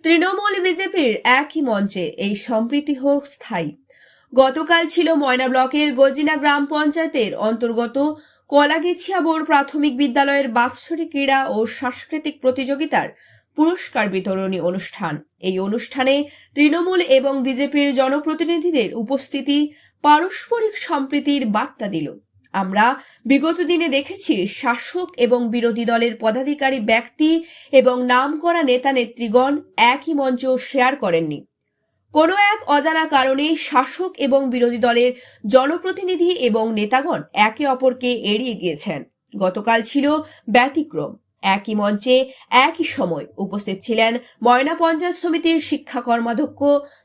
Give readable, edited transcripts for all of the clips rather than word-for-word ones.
তৃণমূল বিজেপির একই মঞ্চে এই সম্প্রীতি হোক স্থায়ী। গতকাল ছিল ময়না ব্লকের গজিনা গ্রাম পঞ্চায়েতের অন্তর্গত কলাগেছিয়া বোর প্রাথমিক বিদ্যালয়ের বাৎসরিক ক্রীড়া ও সাংস্কৃতিক প্রতিযোগিতার পুরস্কার বিতরণী অনুষ্ঠান। এই অনুষ্ঠানে তৃণমূল এবং বিজেপির জনপ্রতিনিধিদের উপস্থিতি পারস্পরিক সম্প্রীতির বার্তা দিল। আমরা বিগত দিনে দেখেছি শাসক এবং বিরোধী দলের পদাধিকারী ব্যক্তি এবং নামকরা নেতা নেত্রীগণ একই মঞ্চ শেয়ার করেননি। কোনো এক অজানা কারণে শাসক এবং বিরোধী দলের জনপ্রতিনিধি এবং নেতাগণ একে অপরকে এড়িয়ে গিয়েছেন। গতকাল ছিল ব্যতিক্রম। একই মঞ্চে একই সময় উপস্থিত ছিলেন ময়না পঞ্চায়েত সমিতির শিক্ষা কর্মাধ্যক্ষ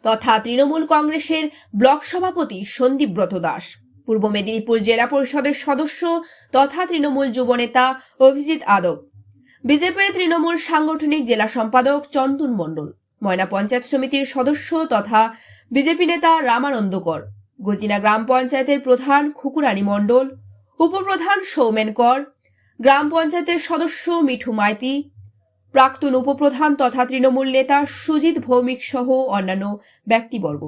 তথা তৃণমূল কংগ্রেসের ব্লক সভাপতি সন্দীপব্রত দাস, পূর্ব মেদিনীপুর জেলা পরিষদের সদস্য তথা তৃণমূল যুবনেতা অভিজিৎ আদক, বিজেপির তৃণমূল সাংগঠনিক জেলা সম্পাদক চন্দন মণ্ডল, ময়না পঞ্চায়েত সমিতির সদস্য তথা বিজেপি নেতা রামানন্দ কর, গজিনা গ্রাম পঞ্চায়েতের প্রধান খুকুরানী মণ্ডল, উপপ্রধান সৌমেন কর, গ্রাম পঞ্চায়েতের সদস্য মিঠু মাইতি, প্রাক্তন উপপ্রধান তথা তৃণমূল নেতা সুজিত ভৌমিক সহ অন্যান্য ব্যক্তিবর্গ।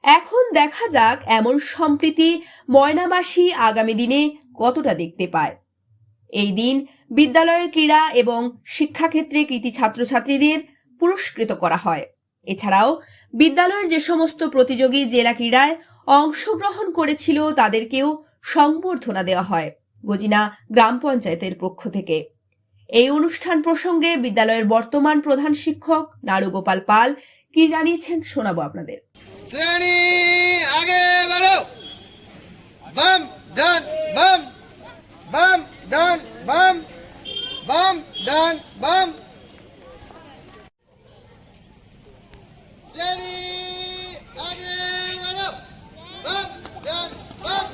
এখন দেখা যাক এমন সম্প্রীতি ময়নাবাসী আগামী দিনে কতটা দেখতে পায়। এই দিন বিদ্যালয়ের ক্রীড়া এবং শিক্ষাক্ষেত্রে কৃতী ছাত্রছাত্রীদের পুরস্কৃত করা হয়। এছাড়াও বিদ্যালয়ের যে সমস্ত প্রতিযোগী জেলা ক্রীড়ায় অংশগ্রহণ করেছিল তাদেরকেও সংবর্ধনা দেওয়া হয় গজিনা গ্রাম পঞ্চায়েতের পক্ষ থেকে। এই অনুষ্ঠান প্রসঙ্গে বিদ্যালয়ের বর্তমান প্রধান শিক্ষক নারুগোপাল পাল কি জানিয়েছেন শোনাবো আপনাদের। শ্রেণী আগে বাড়ো, বাম ডান বাম, বাম ডান বাম, বাম ডান বাম। শ্রেণী আগে বাড়ো, বাম ডান বাম,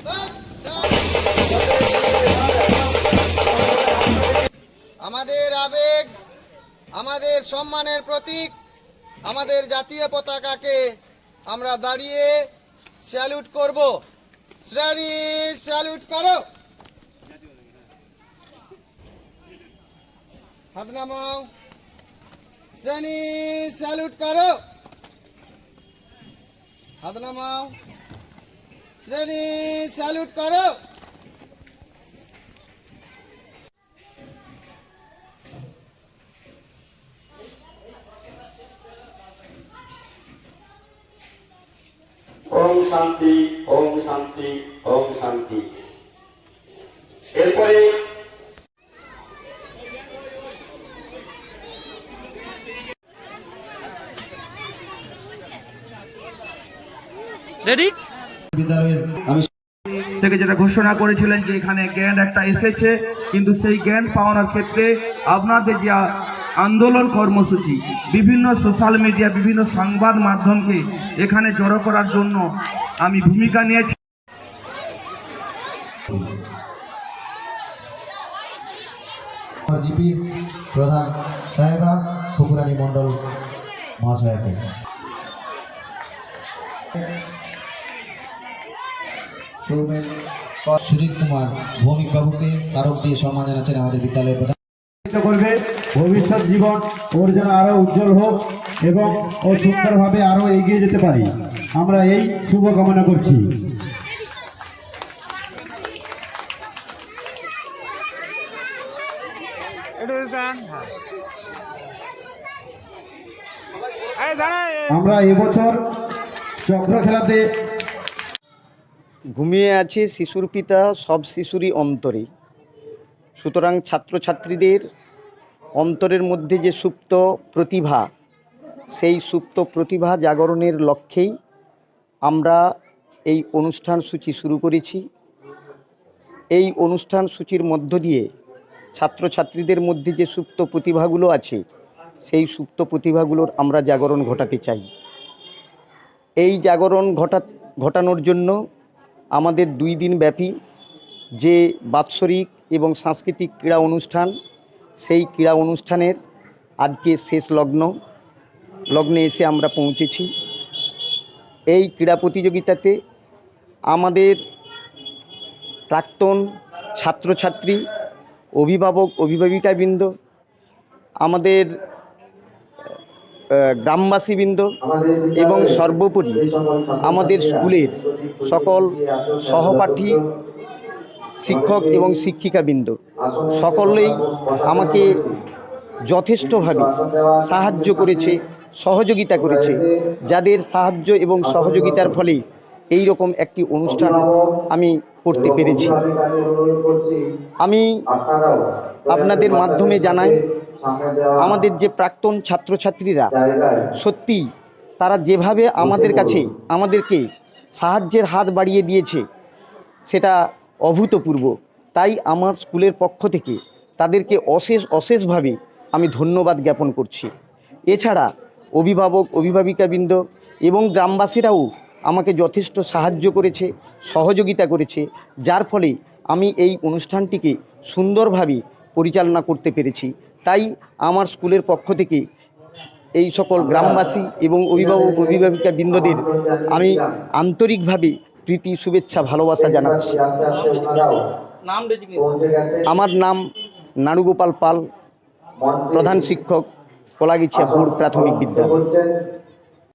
বাম ডান। আমাদের আবেগ, আমাদের সম্মানের প্রতীক, আমাদের জাতীয় পতাকাকে আমরা দাঁড়িয়ে স্যালুট করব। শ্রেণী স্যালুট করো, হাত নামাও। শ্রেণী স্যালুট করো, হাত নামাও। শ্রেণী স্যালুট করো। ওম শান্তি, ওম শান্তি, ওম শান্তি। এরপরে রেডি বিদ্যালয়ের আমি থেকে যেটা ঘোষণা করেছিলেন যে এখানে জ্ঞান একটা এসেছে, কিন্তু সেই জ্ঞান পাওয়ানোর ক্ষেত্রে আপনাদের যে আন্দোলন কর্মসূচি, বিভিন্ন সোশ্যাল মিডিয়া, বিভিন্ন সংবাদ মাধ্যমকে এখানে জড়ো করার জন্য আমি ভূমিকা নিয়েছি। জিপি প্রধান সাহেবা খুকুরানী মণ্ডল মহাশয়কে, সৌমেন সুজিত কুমার ভৌমিক বাবুকে স্মারক দিয়ে সম্মান জানাচ্ছেন আমাদের বিদ্যালয়ের প্রধান। করবে ভবিষ্যৎ জীবন ওর যেন আরো উজ্জ্বল হোক এবং ও সুন্দরভাবে আরো এগিয়ে যেতে পারি, আমরা এই শুভ কামনা করছি। আমরা এবছর চক্র খেলাতে ঘুমিয়ে আছে শিশুর পিতা সব শিশুরই অন্তরে। সুতরাং ছাত্রছাত্রীদের অন্তরের মধ্যে যে সুপ্ত প্রতিভা, সেই সুপ্ত প্রতিভা জাগরণের লক্ষ্যেই আমরা এই অনুষ্ঠান সূচি শুরু করেছি। এই অনুষ্ঠান সূচির মধ্য দিয়ে ছাত্রছাত্রীদের মধ্যে যে সুপ্ত প্রতিভাগুলো আছে, সেই সুপ্ত প্রতিভাগুলোর আমরা জাগরণ ঘটাতে চাই। এই জাগরণ ঘটানোর জন্য আমাদের 2 দিন ব্যাপী যে বাৎসরিক এবং সাংস্কৃতিক ক্রীড়া অনুষ্ঠান, সেই ক্রীড়া অনুষ্ঠানের আজকে শেষ লগ্নে এসে আমরা পৌঁছেছি। এই ক্রীড়া প্রতিযোগিতাতে আমাদের প্রাক্তন ছাত্রছাত্রী, অভিভাবক, অভিভাবিকাবৃন্দ, আমাদের গ্রামবাসীবৃন্দ এবং সর্বোপরি আমাদের স্কুলের সকল সহপাঠী শিক্ষক এবং শিক্ষিকাবৃন্দ সকলেই আমাকে যথেষ্টভাবে সাহায্য করেছে, সহযোগিতা করেছে, যাদের সাহায্য এবং সহযোগিতার ফলে এই রকম একটি অনুষ্ঠান আমি করতে পেরেছি। আমি আপনাদের মাধ্যমে জানাই, আমাদের যে প্রাক্তন ছাত্রছাত্রীরা সত্যি তারা যেভাবে আমাদেরকে সাহায্যের হাত বাড়িয়ে দিয়েছে সেটা অভূতপূর্ব। তাই আমার স্কুলের পক্ষ থেকে তাদেরকে অশেষভাবে আমি ধন্যবাদ জ্ঞাপন করছি। এছাড়া অভিভাবক অভিভাবিকাবৃন্দ এবং গ্রামবাসীরাও আমাকে যথেষ্ট সাহায্য করেছে, সহযোগিতা করেছে, যার ফলে আমি এই অনুষ্ঠানটিকে সুন্দরভাবে পরিচালনা করতে পেরেছি। তাই আমার স্কুলের পক্ষ থেকে এই সকল গ্রামবাসী এবং অভিভাবক অভিভাবিকাবৃন্দদের আমি আন্তরিকভাবে প্রীতি, শুভেচ্ছা, ভালোবাসা জানাচ্ছি। আমার নাম নাড়ুগোপাল পাল, প্রধান শিক্ষক, কলাগেছিয়া বোর্ড প্রাথমিক বিদ্যালয়।